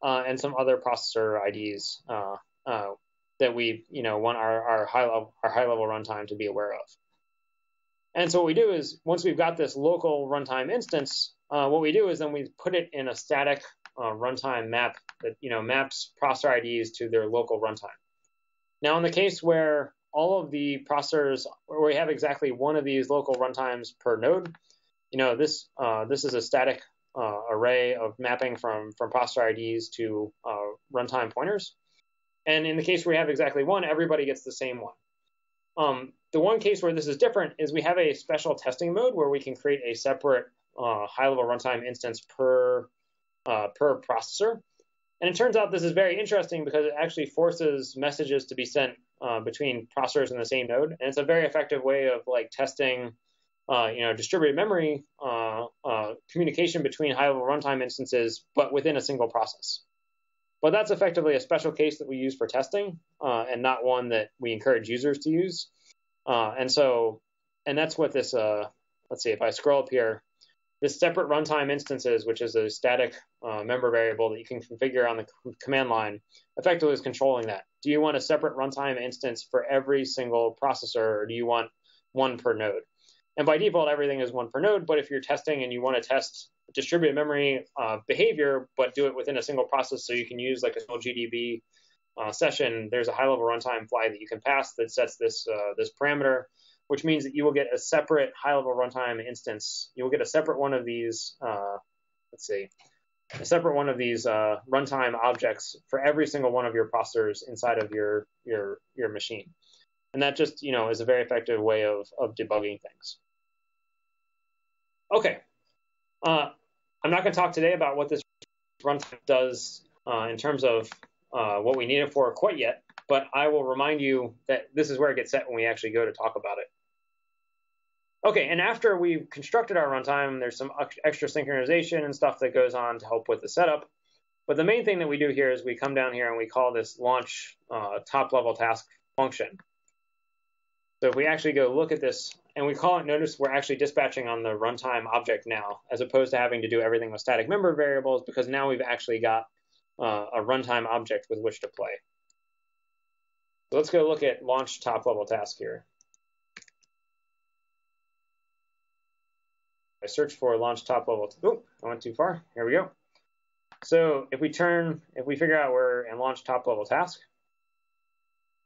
and some other processor IDs that we want our high level runtime to be aware of. And so what we do is once we've got this local runtime instance, what we do is then we put it in a static runtime map that maps processor IDs to their local runtime. Now, in the case where all of the processors, where we have exactly one of these local runtimes per node, this is a static array of mapping from processor IDs to runtime pointers. And in the case where we have exactly one, everybody gets the same one. The one case where this is different is we have a special testing mode where we can create a separate high-level runtime instance per processor. And it turns out this is very interesting because it actually forces messages to be sent between processors in the same node. And it's a very effective way of testing distributed memory communication between high-level runtime instances, but within a single process. But that's effectively a special case that we use for testing and not one that we encourage users to use. And that's what this, let's see, if I scroll up here, this separate runtime instances, which is a static member variable that you can configure on the command line, effectively is controlling that. Do you want a separate runtime instance for every single processor, or do you want one per node? And by default, everything is one per node, but if you're testing and you want to test distributed memory behavior, but do it within a single process so you can use like a single GDB session, there's a high-level runtime flag that you can pass that sets this parameter, which means that you will get a separate high-level runtime instance. You will get a separate one of these, a separate one of these runtime objects for every single one of your processors inside of your machine. And that just, is a very effective way of debugging things. Okay. I'm not going to talk today about what this runtime does in terms of what we need it for quite yet, but I will remind you that this is where it gets set when we actually go to talk about it. Okay, and after we've constructed our runtime, there's some extra synchronization and stuff that goes on to help with the setup. But the main thing that we do here is we come down here and we call this launch top-level task function. So if we actually go look at this, and we call it, notice we're actually dispatching on the runtime object now, as opposed to having to do everything with static member variables, because now we've actually got a runtime object with which to play. So let's go look at launch top-level task here. I search for launch top-level. Oh, I went too far. Here we go. So if we figure out we're in launch top-level task,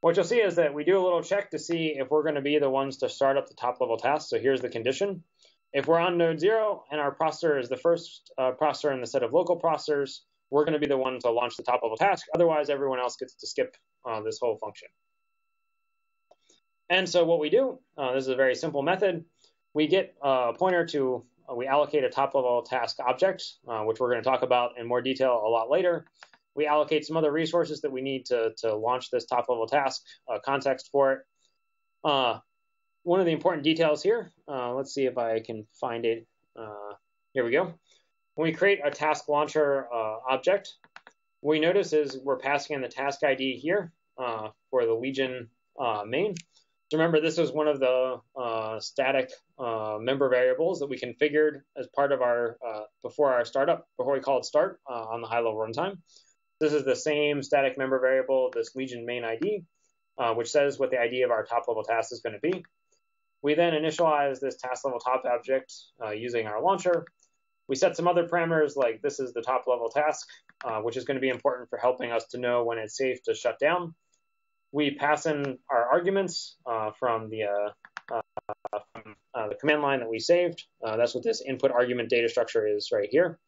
what you'll see is that we do a little check to see if we're going to be the ones to start up the top-level task. So here's the condition. If we're on node 0 and our processor is the first processor in the set of local processors, we're going to be the one to launch the top-level task. Otherwise, everyone else gets to skip this whole function. And so what we do, this is a very simple method. We get a pointer to, we allocate a top-level task object, which we're going to talk about in more detail a lot later. We allocate some other resources that we need to launch this top-level task, context for it. One of the important details here, let's see if I can find it. Here we go. When we create a task launcher object, what we notice is we're passing in the task ID here for the Legion main. So remember, this was one of the static member variables that we configured as part of our, before we called start on the high-level runtime. This is the same static member variable, this Legion main ID, which says what the ID of our top-level task is going to be. We then initialize this task-level top object using our launcher. We set some other parameters, like this is the top-level task, which is going to be important for helping us to know when it's safe to shut down. We pass in our arguments from the command line that we saved. That's what this input argument data structure is right here.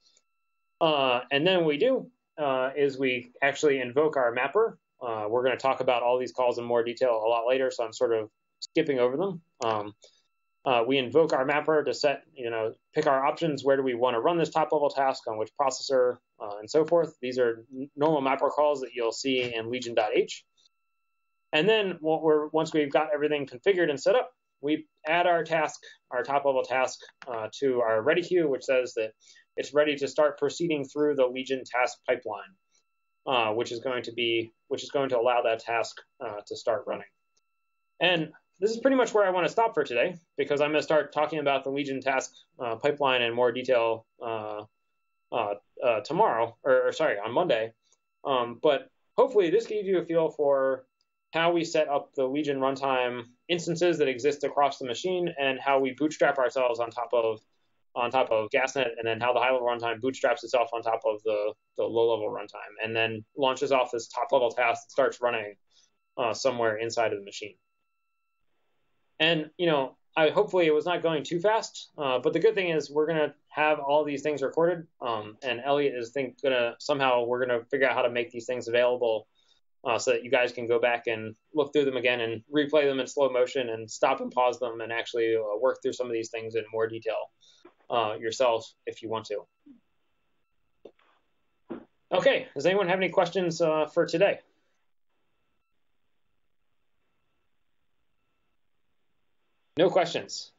And then what we do is we actually invoke our mapper. We're going to talk about all these calls in more detail a lot later, so I'm sort of skipping over them. We invoke our mapper to set, pick our options. Where do we want to run this top-level task, on which processor, and so forth. These are normal mapper calls that you'll see in Legion.h. And then once we've got everything configured and set up, we add our task, our top-level task, to our ready queue, which says that it's ready to start proceeding through the Legion task pipeline, which is going to allow that task to start running. And this is pretty much where I want to stop for today, because I'm going to start talking about the Legion task pipeline in more detail tomorrow, on Monday. But hopefully this gave you a feel for how we set up the Legion runtime instances that exist across the machine, and how we bootstrap ourselves on top of GasNet, and then how the high-level runtime bootstraps itself on top of the low-level runtime, and then launches off this top-level task that starts running somewhere inside of the machine. And, hopefully it was not going too fast, but the good thing is we're going to have all these things recorded, and Elliot is we're going to figure out how to make these things available so that you guys can go back and look through them again and replay them in slow motion and stop and pause them and actually work through some of these things in more detail yourself if you want to. Okay, does anyone have any questions for today? No questions.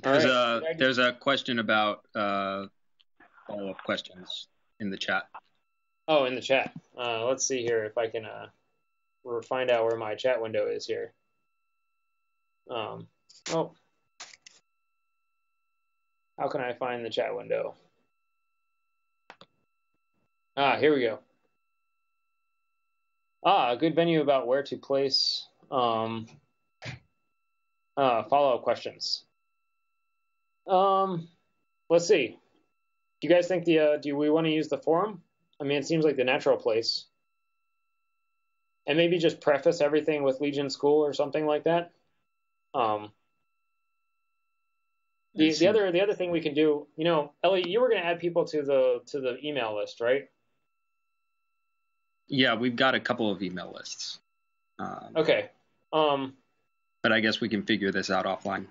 There's a question about follow-up questions in the chat. Oh, in the chat. Let's see here if I can find out where my chat window is here. How can I find the chat window? Here we go. A good venue about where to place follow-up questions. Let's see. Do you guys think do we want to use the forum? I mean, it seems like the natural place. And maybe just preface everything with Legion School or something like that. The other thing we can do, Ellie, you were going to add people to the email list, right? Yeah, we've got a couple of email lists. Okay. But I guess we can figure this out offline.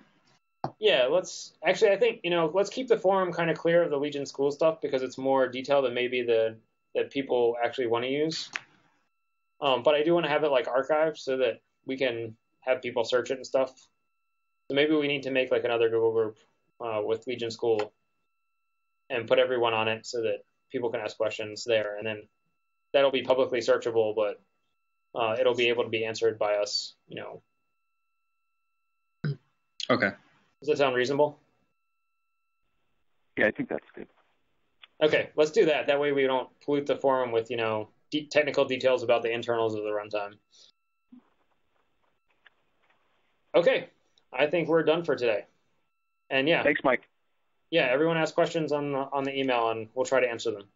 Yeah, I think, let's keep the forum kind of clear of the Legion School stuff because it's more detailed than maybe that people actually want to use. But I do want to have it like archived so that we can have people search it and stuff. So maybe we need to make like another Google group with Legion School and put everyone on it so that people can ask questions there. And then that'll be publicly searchable, but it'll be able to be answered by us, Okay. Does that sound reasonable? Yeah, I think that's good. Okay, let's do that. That way we don't pollute the forum with, technical details about the internals of the runtime. Okay, I think we're done for today. And yeah. Thanks, Mike. Yeah, everyone ask questions on the email and we'll try to answer them.